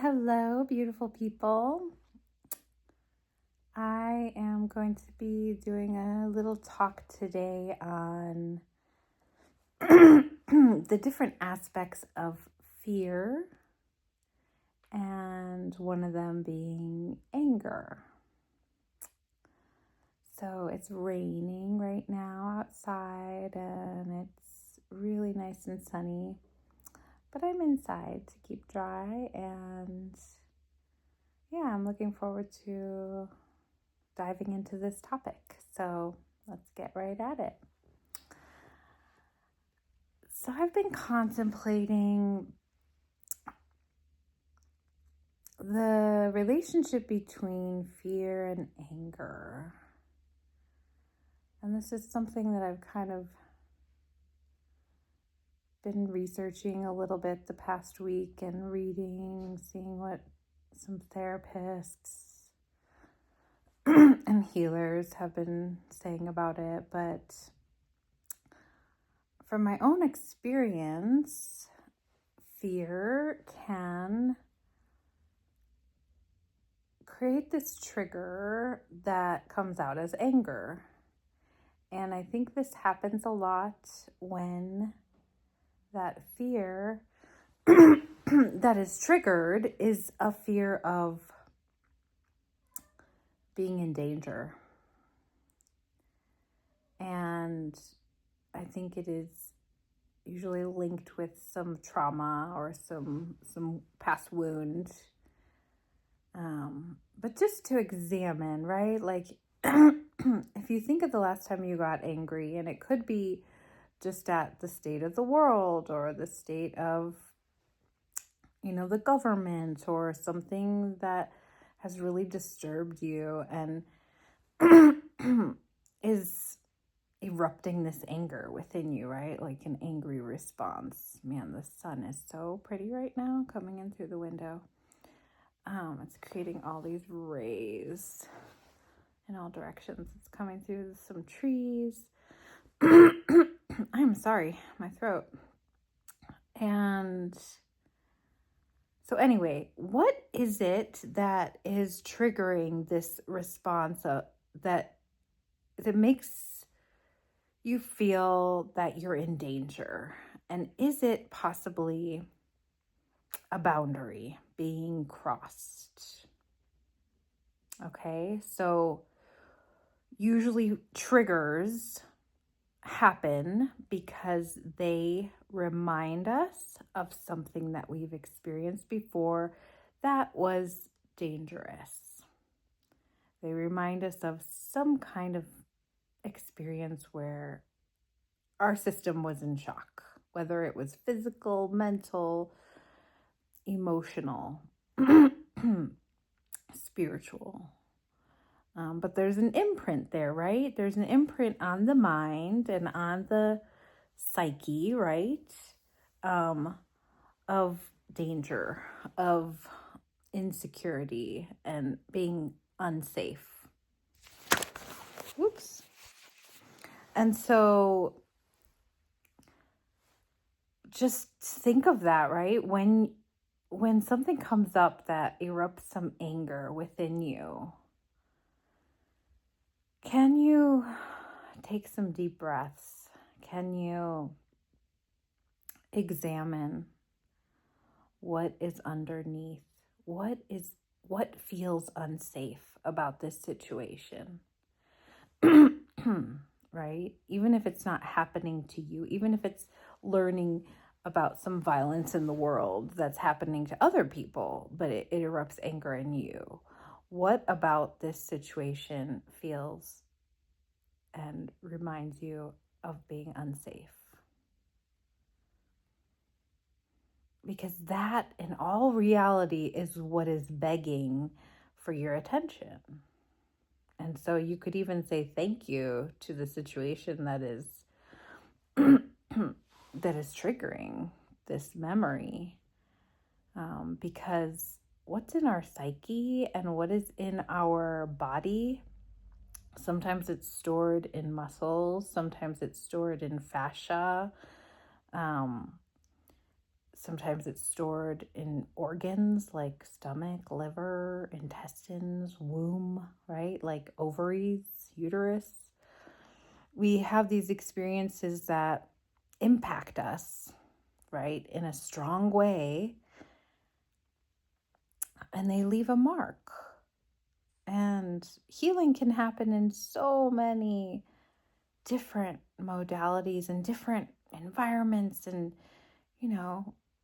Hello, beautiful people. I am going to be doing a little talk today on the different aspects of fear, and one of them being anger. So it's raining right now outside, and it's really nice and sunny, but I'm inside to keep dry, and yeah, I'm looking forward to diving into this topic. So let's get right at it. So I've been contemplating the relationship between fear and anger. And this is something that I've kind of been researching a little bit the past week and reading, seeing what some therapists and healers have been saying about it. But from my own experience, fear can create this trigger that comes out as anger. And I think this happens a lot when that fear that is triggered is a fear of being in danger. And I think it is usually linked with some trauma or some past wound. But just to examine, right? Like, if you think of the last time you got angry, and it could be just at the state of the world or the state of, the government or something that has really disturbed you and is erupting this anger within you, right? Like an angry response. Man, the sun is so pretty right now coming in through the window. It's creating all these rays in all directions. It's coming through some trees. I'm sorry, my throat. And so anyway, what is it that is triggering this response that makes you feel that you're in danger? And is it possibly a boundary being crossed? Okay, so usually triggers happen because they remind us of something that we've experienced before that was dangerous. They remind us of some kind of experience where our system was in shock, whether it was physical, mental, emotional, spiritual. But there's an imprint there, right? There's an imprint on the mind and on the psyche, right? Of danger, of insecurity, and being unsafe. Whoops. And so just think of that, right? When something comes up that erupts some anger within you, can you take some deep breaths? Can you examine what is underneath? What feels unsafe about this situation? Right? Even if it's not happening to you, even if it's learning about some violence in the world that's happening to other people, but it erupts anger in you. What about this situation feels and reminds you of being unsafe? Because that, in all reality, is what is begging for your attention. And so you could even say thank you to the situation that is that is triggering this memory. Because what's in our psyche and what is in our body, sometimes it's stored in muscles, sometimes it's stored in fascia. Sometimes it's stored in organs like stomach, liver, intestines, womb, right? Like ovaries, uterus. We have these experiences that impact us, right, in a strong way, and they leave a mark. And healing can happen in so many different modalities and different environments. And,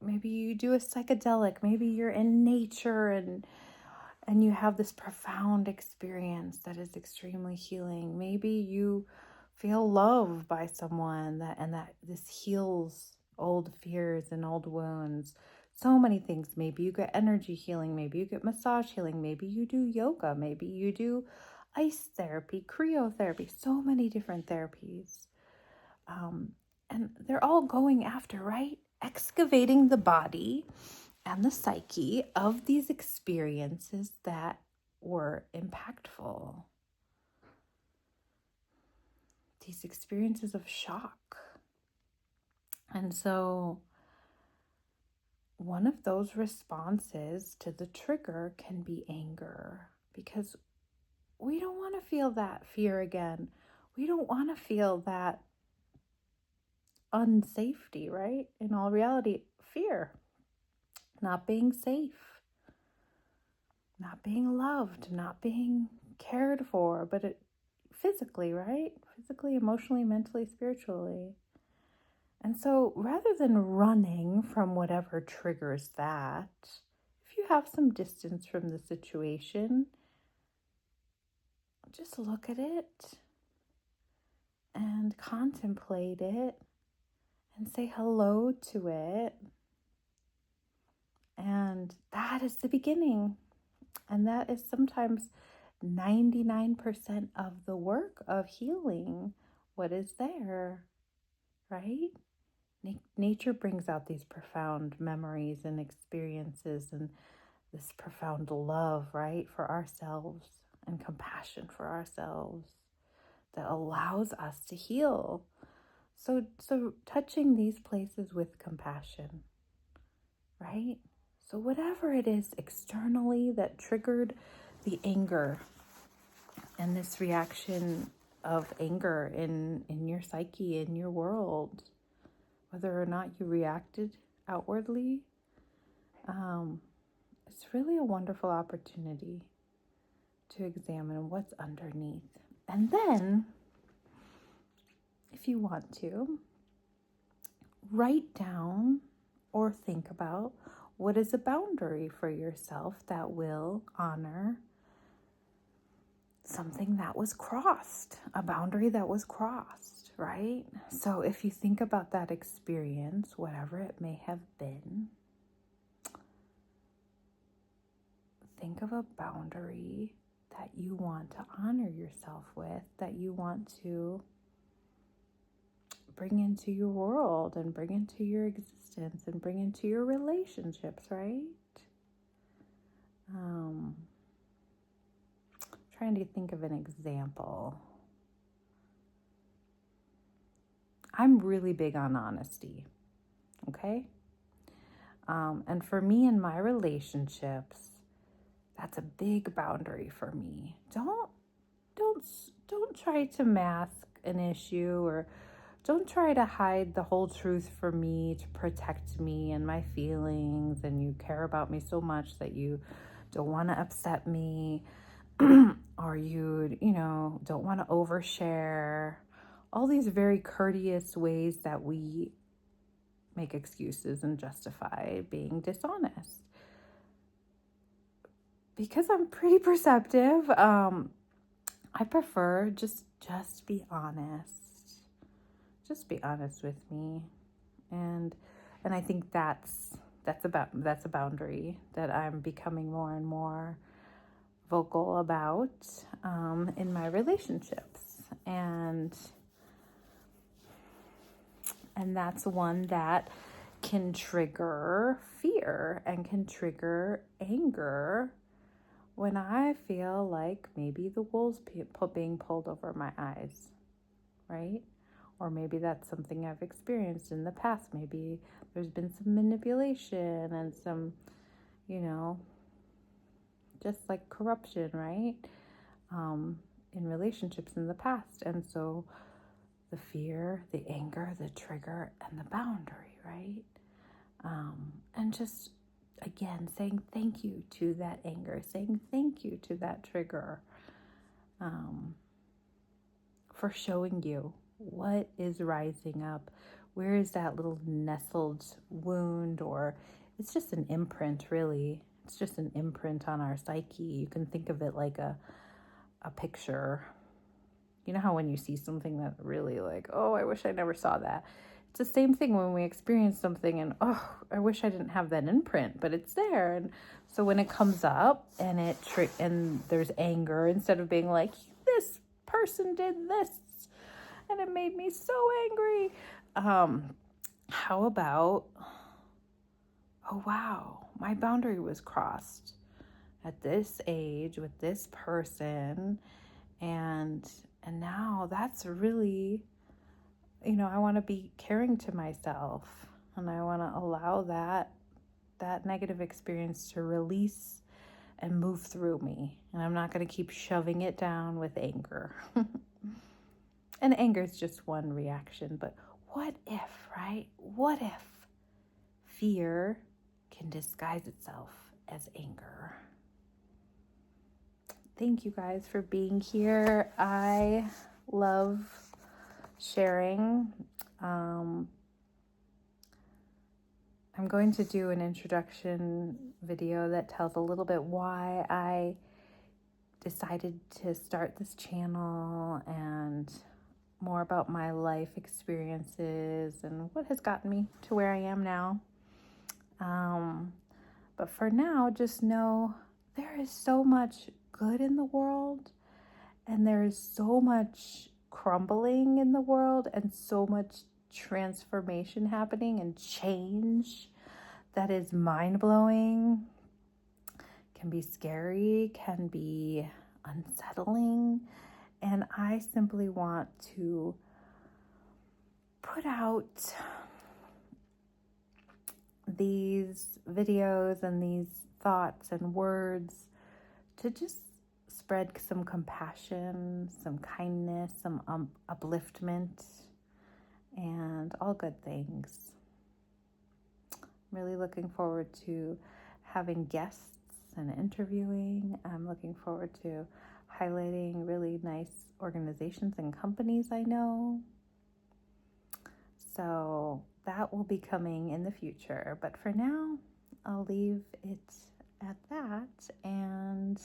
maybe you do a psychedelic, maybe you're in nature and you have this profound experience that is extremely healing. Maybe you feel love by someone that this heals old fears and old wounds. So many things. Maybe you get energy healing, maybe you get massage healing, maybe you do yoga, maybe you do ice therapy, cryotherapy, so many different therapies. And they're all going after, right? Excavating the body and the psyche of these experiences that were impactful. These experiences of shock. And so one of those responses to the trigger can be anger, because we don't want to feel that fear again. We don't want to feel that unsafety, right? In all reality, fear, not being safe, not being loved, not being cared for, but physically, right? Physically, emotionally, mentally, spiritually. And so rather than running from whatever triggers that, if you have some distance from the situation, just look at it and contemplate it and say hello to it. And that is the beginning. And that is sometimes 99% of the work of healing what is there, right? Nature brings out these profound memories and experiences and this profound love, right, for ourselves and compassion for ourselves that allows us to heal. So touching these places with compassion, right? So whatever it is externally that triggered the anger and this reaction of anger in your psyche, in your world, whether or not you reacted outwardly, it's really a wonderful opportunity to examine what's underneath. And then, if you want to, write down or think about what is a boundary for yourself that will honor something that was crossed, a boundary that was crossed, right? So if you think about that experience, whatever it may have been, think of a boundary that you want to honor yourself with, that you want to bring into your world and bring into your existence and bring into your relationships, right? Trying to think of an example. I'm really big on honesty, okay? And for me in my relationships, that's a big boundary for me. Don't try to mask an issue, or don't try to hide the whole truth for me to protect me and my feelings, and you care about me so much that you don't want to upset me, or you don't want to overshare. All these very courteous ways that we make excuses and justify being dishonest. Because I'm pretty perceptive, I prefer just be honest. Just be honest with me. And I think that's a boundary that I'm becoming more and more vocal about in my relationships. And that's one that can trigger fear and can trigger anger when I feel like maybe the wool's being pulled over my eyes, right? Or maybe that's something I've experienced in the past. Maybe there's been some manipulation and some, just like corruption, right? In relationships in the past. And so the fear, the anger, the trigger, and the boundary, right? And just, again, saying thank you to that anger, saying thank you to that trigger, for showing you what is rising up. Where is that little nestled wound? Or it's just an imprint, really. It's just an imprint on our psyche. You can think of it like a picture. You know how when you see something that really like, oh, I wish I never saw that. It's the same thing when we experience something and, oh, I wish I didn't have that imprint, but it's there. And so when it comes up and and there's anger, instead of being like, this person did this and it made me so angry. How about, oh, wow, my boundary was crossed at this age with this person. And now that's really, I want to be caring to myself, and I want to allow that negative experience to release and move through me. And I'm not going to keep shoving it down with anger. And anger is just one reaction, but what if, right? What if fear can disguise itself as anger? Thank you guys for being here. I love sharing. I'm going to do an introduction video that tells a little bit why I decided to start this channel and more about my life experiences and what has gotten me to where I am now. But for now, just know there is so much good in the world, and there is so much crumbling in the world, and so much transformation happening and change that is mind-blowing, can be scary, can be unsettling. And I simply want to put out these videos and these thoughts and words to just spread some compassion, some kindness, some upliftment, and all good things. I'm really looking forward to having guests and interviewing. I'm looking forward to highlighting really nice organizations and companies I know. So that will be coming in the future. But for now, I'll leave it at that, and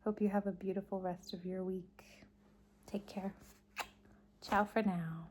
hope you have a beautiful rest of your week. Take care. Ciao for now.